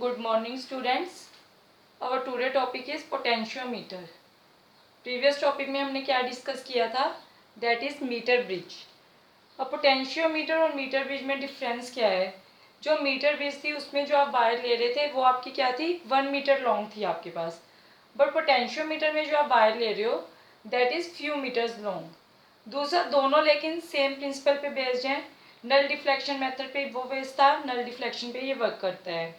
Good morning students. Our today topic is potentiometer. Previous topic में हमने क्या discuss किया था? That is metre bridge. अब पोटेंशियोमीटर और मीटर ब्रिज में डिफरेंस क्या है? जो मीटर ब्रिज थी उसमें जो आप वायर ले रहे थे वो आपकी क्या थी? 1 मीटर लॉन्ग थी आपके पास. बट पोटेंशियोमीटर में जो आप वायर ले रहे हो that is few metres long. दूसरा दोनों लेकिन सेम प्रिंसिपल पे बेस्ड हैं. नल डिफ्लेक्शन मेथड पे वो बेस्ड था, नल डिफ्लेक्शन पे ये वर्क करता है.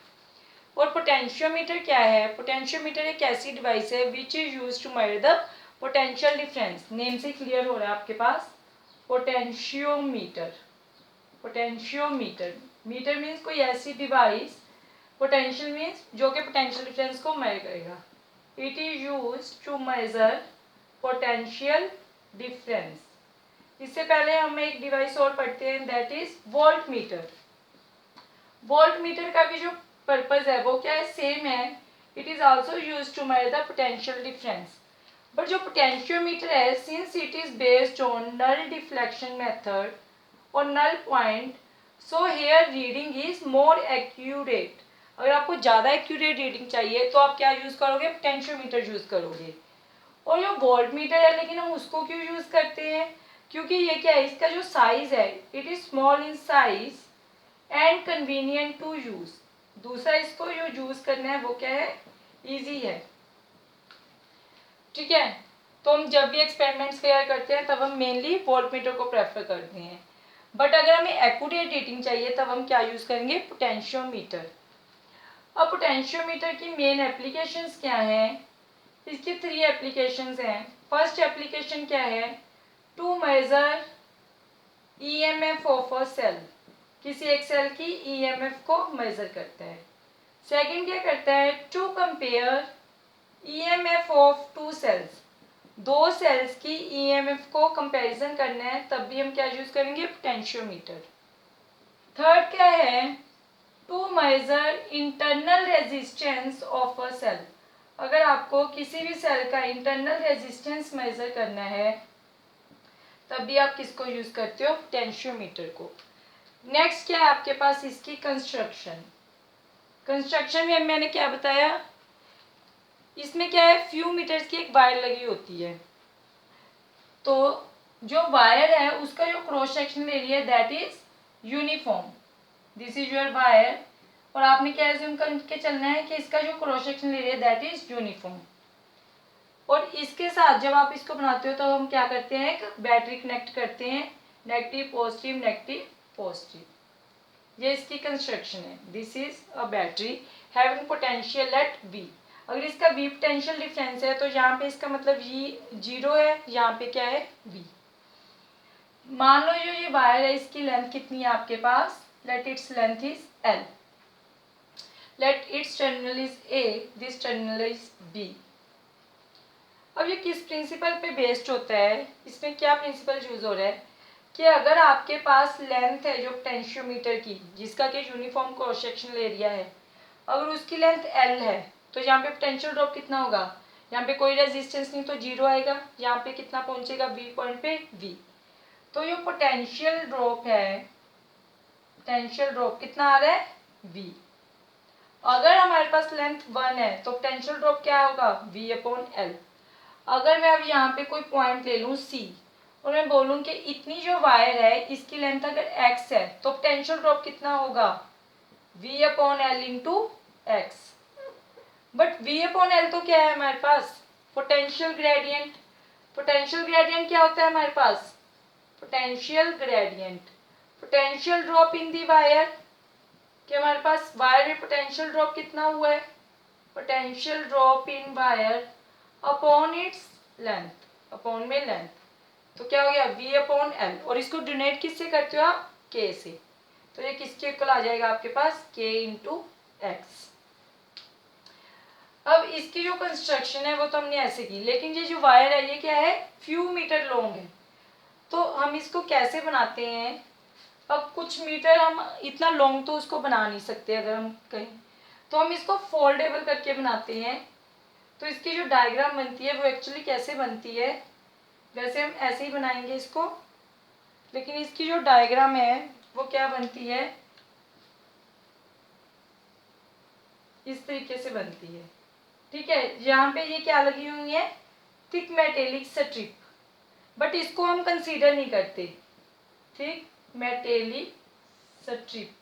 और पोटेंशियोमीटर क्या है? पोटेंशियोमीटर एक ऐसी डिवाइस है which is use to measure the potential difference. Name से क्लियर हो रहा है आपके पास. पोटेंशियोमीटर. पोटेंशियोमीटर मीटर मीन्स कोई ऐसी डिवाइस. पोटेंशियल मीन्स जो कि पोटेंशियल डिफरेंस को मेजर करेगा. It is use to measure potential difference. इससे पहले हम एक डिवाइस और पढ़ते हैं that is volt metre. Volt metre का भी जो पर्पज है वो क्या है? सेम है. It is also use to measure the potential difference. But जो पोटेंशियोमीटर है since it is based on null deflection method और null point so here reading is more accurate. अगर आपको ज़्यादा एक्यूरेट रीडिंग चाहिए तो आप क्या यूज़ करोगे? पोटेंशियोमीटर यूज़ करोगे. और जो वोल्ट मीटर है लेकिन हम उसको क्यों यूज़ करते हैं? क्योंकि ये क्या है, इसका जो साइज है it is small in size and convenient to use. दूसरा इसको जो यूज़ करना है वो क्या है? ईजी है. ठीक है. तो हम जब भी एक्सपेरिमेंट्स फेयर करते हैं तब हम मेनली वोल्टमीटर को प्रेफर करते हैं. बट अगर हमें एक्यूरेट रीडिंग चाहिए तब हम क्या यूज़ करेंगे? पोटेंशियोमीटर. अब पोटेंशियोमीटर की मेन एप्लीकेशंस क्या हैं? इसकी 3 एप्लीकेशंस हैं. फर्स्ट एप्लीकेशन क्या है? To measure EMF of a cell. किसी एक सेल की ईएमएफ को मेजर करता है. सेकंड क्या करता है? To compare EMF of two cells. दो सेल्स की ईएमएफ को कंपैरिजन करना है तब भी हम क्या यूज करेंगे? पोटेंशियोमीटर. थर्ड क्या है? To measure internal resistance of a cell. अगर आपको किसी भी सेल का इंटरनल रेजिस्टेंस मेजर करना है तब भी आप किसको यूज करते हो? पोटेंशियोमीटर को. नेक्स्ट क्या है आपके पास? इसकी कंस्ट्रक्शन. कंस्ट्रक्शन में मैंने क्या बताया? इसमें क्या है? फ्यू मीटर्स की एक वायर लगी होती है. तो जो वायर है उसका जो cross sectional area that is uniform. This is your wire. और आपने क्या एज्यूम करके चलना है कि इसका जो cross sectional area that is uniform. और इसके साथ जब आप इसको बनाते हो तो हम क्या करते हैं? एक बैटरी कनेक्ट करते हैं. Negative positive negative positive. ये इसकी कंस्ट्रक्शन है. This is a battery having potential at V. अगर इसका V पोटेंशियल डिफरेंस है तो यहाँ पे इसका मतलब ये 0 है, यहाँ पे क्या है? V. मान लो जो ये वायर है इसकी लेंथ कितनी है आपके पास? Let its length is L. Let its terminal is A, this terminal is B. अब ये किस प्रिंसिपल पे बेस्ड होता है? इसमें क्या प्रिंसिपल यूज हो रहा है कि अगर आपके पास लेंथ है जो पोटेंशियोमीटर की जिसका कि यूनिफॉर्म क्रॉस सेक्शनल एरिया है, अगर उसकी लेंथ L है तो यहाँ पे पोटेंशियल ड्रॉप कितना होगा? यहाँ पे कोई रेजिस्टेंस नहीं तो 0 आएगा. यहाँ पे कितना पहुंचेगा? V पॉइंट पे V. तो ये पोटेंशियल ड्रॉप है, पोटेंशियल ड्रॉप कितना आ रहा है? V. अगर हमारे पास लेंथ 1 है तो पोटेंशियल ड्रॉप क्या होगा? V upon L. अगर मैं अब यहाँ पे कोई पॉइंट ले लूँ C और मैं बोलूँ कि इतनी जो वायर है इसकी लेंथ अगर x है तो पोटेंशियल ड्रॉप कितना होगा? V upon L into x. But V upon L तो क्या है हमारे पास? Potential gradient. पोटेंशियल ग्रेडियंट क्या होता है हमारे पास? Potential gradient. Potential drop in the wire कि हमारे पास वायर में पोटेंशियल ड्रॉप कितना हुआ है? Potential drop in wire upon its length. Upon में लेंथ तो क्या हो गया? V upon L. और इसको डिनोट किससे करते हो आप? K से. तो ये किसके इक्वल आ जाएगा आपके पास? K into x. अब इसकी जो कंस्ट्रक्शन है वो तो हमने ऐसे की, लेकिन ये जो वायर है ये क्या है? फ्यू मीटर लॉन्ग है. तो हम इसको कैसे बनाते हैं? अब कुछ मीटर हम इतना लॉन्ग तो उसको बना नहीं सकते अगर हम कहीं, तो हम इसको फोल्डेबल करके बनाते हैं. तो इसकी जो डायग्राम बनती है वो एक्चुअली कैसे बनती है? वैसे हम ऐसे ही बनाएंगे इसको, लेकिन इसकी जो डायग्राम है वो क्या बनती है? इस तरीके से बनती है। ठीक है, यहाँ पे ये क्या लगी हुई है, थिक मेटेलिक स्ट्रिप, बट इसको हम कंसीडर नहीं करते। थिक मेटेलिक स्ट्रिप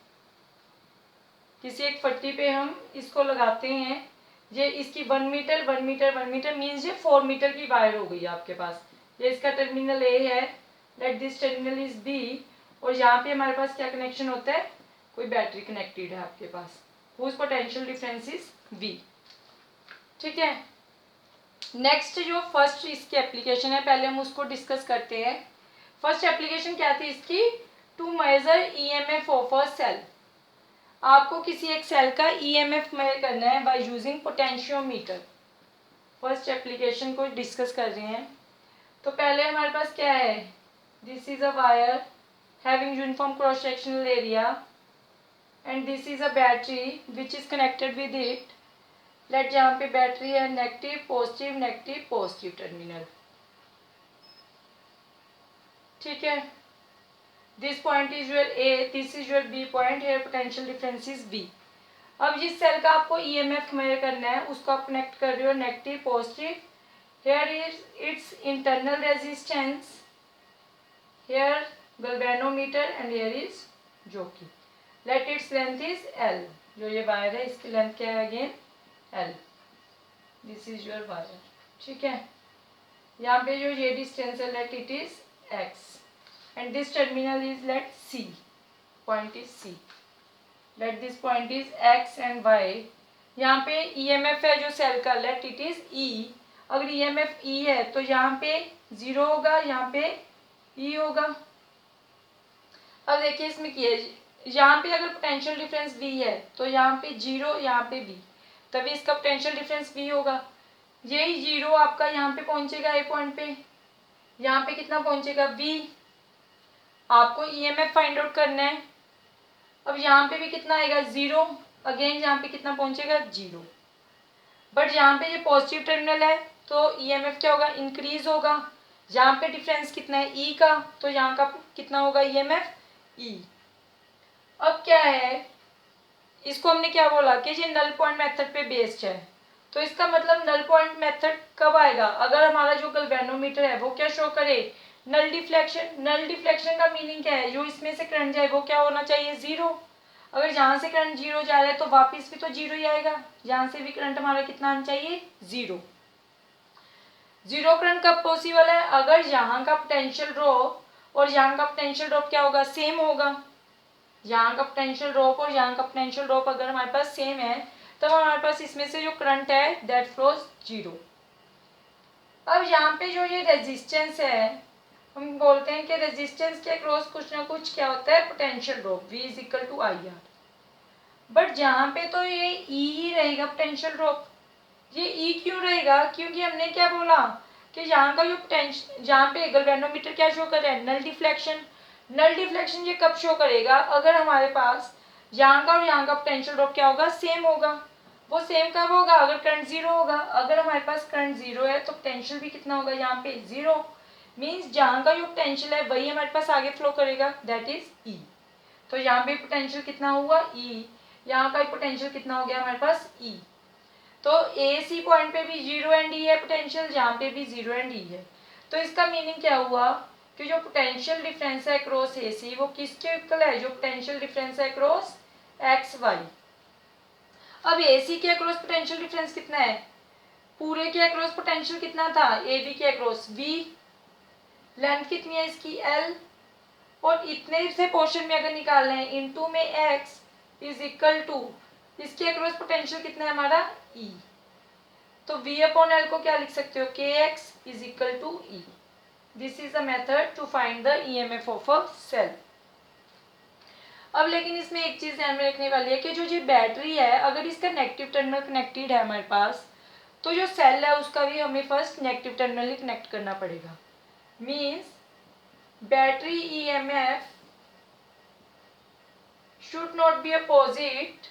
किसी एक पट्टी पे हम इसको लगाते हैं। ये इसकी 1 मीटर 1 मीटर 1 मीटर मीन्स ये 4 मीटर की वायर हो गई आपके पास। ये इसका टर्मिनल ए है, let this terminal is B, और यहाँ पे हमारे पास क्या कनेक्शन होता है, कोई बैटरी कनेक्टेड है आपके पास, whose potential difference is V. ठीक है, नेक्स्ट जो फर्स्ट इसकी एप्लीकेशन है, पहले हम उसको डिस्कस करते हैं। फर्स्ट एप्लीकेशन क्या थी इसकी, to measure EMF of a cell. आपको किसी एक सेल का ईएमएफ मेजर करना है by using potentiometer. First application को डिस्कस कर रहे हैं। तो पहले हमारे पास क्या है, this is a wire having uniform cross sectional area and this is a battery which is connected with it. Let जहाँ पे बैटरी है नेगेटिव पॉजिटिव टर्मिनल। ठीक है, this point is your A, this is your B point, here potential difference is B. अब जिस cell का आपको EMF measure करना है उसको आप कनेक्ट कर रहे हो negative positive, here is its internal resistance, here galvanometer and here is jockey. Let its length is L, जो ये वायर है इसकी लेंथ क्या है again L, this is your wire. ठीक है, यहाँ पे जो ये डिस्टेंस है let it is x and this terminal is let C, point is C, let this point is X and Y। यहाँ पे EMF है जो सेल का, let it is E। अगर EMF E है तो यहाँ पे 0 होगा, यहाँ पे E होगा। अब देखिए इसमें क्या है, यहाँ पे अगर पोटेंशियल डिफरेंस V है तो यहाँ पे 0, यहाँ पे V, तभी इसका पोटेंशियल डिफरेंस V होगा। यही 0 आपका यहाँ पे पहुँचेगा ए पॉइंट पे, यहाँ पे कितना पहुँचेगा V। आपको ईएमएफ फाइंड आउट करना है। अब यहाँ पे भी कितना आएगा 0, अगेन यहाँ पे कितना पहुँचेगा 0, बट यहाँ पे ये पॉजिटिव टर्मिनल है तो ईएमएफ क्या होगा, इंक्रीज होगा। यहाँ पे डिफरेंस कितना है ई का, तो यहाँ का कितना होगा ईएमएफ ई। अब क्या है, इसको हमने क्या बोला कि ये नल पॉइंट मेथड पे बेस्ड है, तो इसका मतलब नल पॉइंट मेथड कब आएगा, अगर हमारा जो गैल्वेनोमीटर है वो क्या शो करे, नल डिफ्लेक्शन। नल डिफ्लेक्शन का मीनिंग क्या है, जो इसमें से करंट जाए वो क्या होना चाहिए 0। अगर जहाँ से करंट 0 जा रहा है तो वापस भी तो 0 ही आएगा, जहाँ से भी करंट हमारा कितना आना चाहिए 0। 0 करंट कब पॉसिबल है, अगर यहाँ का पोटेंशियल ड्रॉप और यहाँ का पोटेंशियल ड्रॉप क्या होगा, सेम होगा। यहाँ का पोटेंशियल ड्रॉप और यहाँ का पोटेंशियल ड्रॉप अगर हमारे पास सेम है तब हमारे पास इसमें से जो करंट है दैट फ्लोज 0। अब यहाँ पे जो ये रेजिस्टेंस है, हम बोलते हैं कि रेजिस्टेंस के क्रॉस कुछ ना कुछ क्या होता है, potential drop V is equal to I R. But जहाँ पे तो ये E ही रहेगा पोटेंशियल ड्रॉप। ये E क्यों रहेगा, क्योंकि हमने क्या बोला कि यहाँ का जो पोटेंशियल, जहाँ पे गैल्वेनोमीटर क्या शो कर रहा है, नल डिफ्लेक्शन। नल डिफ्लेक्शन ये कब शो करेगा, अगर हमारे पास यहाँ का और यहाँ का पोटेंशियल ड्रॉप क्या होगा, सेम होगा। वो सेम कब होगा, अगर करंट 0 होगा। अगर हमारे पास करंट 0 है तो पोटेंशियल भी कितना होगा, यहाँ पे 0, मीन्स जहाँ का जो पोटेंशियल है वही हमारे पास आगे फ्लो करेगा, दैट इज E। तो यहाँ पे पोटेंशियल कितना हुआ E, यहाँ का पोटेंशियल कितना हो गया हमारे पास E। तो ए सी पॉइंट पे भी 0 एंड E है पोटेंशियल, जहाँ पे भी 0 एंड E है। तो इसका मीनिंग क्या हुआ कि जो पोटेंशियल डिफरेंस है क्रॉस ए सी वो किसके इक्वल है, जो पोटेंशियल डिफरेंस है क्रॉस एक्स वाई। अब ए सी के अक्रॉस पोटेंशियल डिफरेंस कितना है, पूरे के अक्रॉस पोटेंशियल कितना था, ए बी के अक्रॉस V, लेंथ कितनी है इसकी L, और इतने से पोर्शन में अगर निकालना है इनटू में x इज इक्वल टू इसके अक्रॉस पोटेंशियल कितना है हमारा E। तो V अपॉन L को क्या लिख सकते हो, kx is equal to E। This is the method to find the EMF of a cell. अब लेकिन इसमें एक चीज ध्यान में रखने वाली है कि जो ये बैटरी है अगर इसका नेगेटिव टर्मिनल कनेक्टेड है हमारे पास, तो जो सेल है उसका भी हमें फर्स्ट नेगेटिव टर्मिनल ही कनेक्ट करना पड़ेगा। Means battery EMF should not be opposite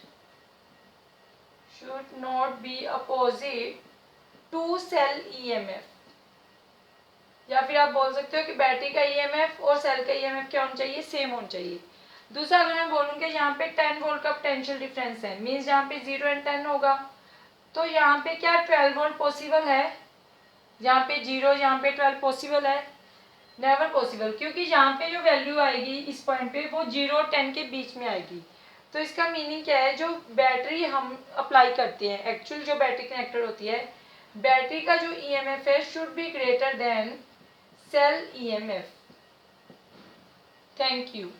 to cell EMF। या फिर आप बोल सकते हो कि बैटरी का EMF और सेल का EMF क्या होना चाहिए, सेम होना चाहिए। दूसरा अगर मैं बोलूँ कि यहाँ पे 10 वोल्ट का पोटेंशियल डिफरेंस है, मीन्स यहाँ पे 0 एंड 10 होगा, तो यहाँ पे क्या 12 वोल्ट पॉसिबल है? यहाँ पे 0, यहाँ पे 12 पॉसिबल है? नेवर पॉसिबल, क्योंकि यहाँ पे जो वैल्यू आएगी इस पॉइंट पे वो 0 और 10 के बीच में आएगी। तो इसका मीनिंग क्या है, जो बैटरी हम अप्लाई करते हैं, एक्चुअल जो बैटरी कनेक्टेड होती है, बैटरी का जो ईएमएफ है should be greater than cell EMF. Thank you.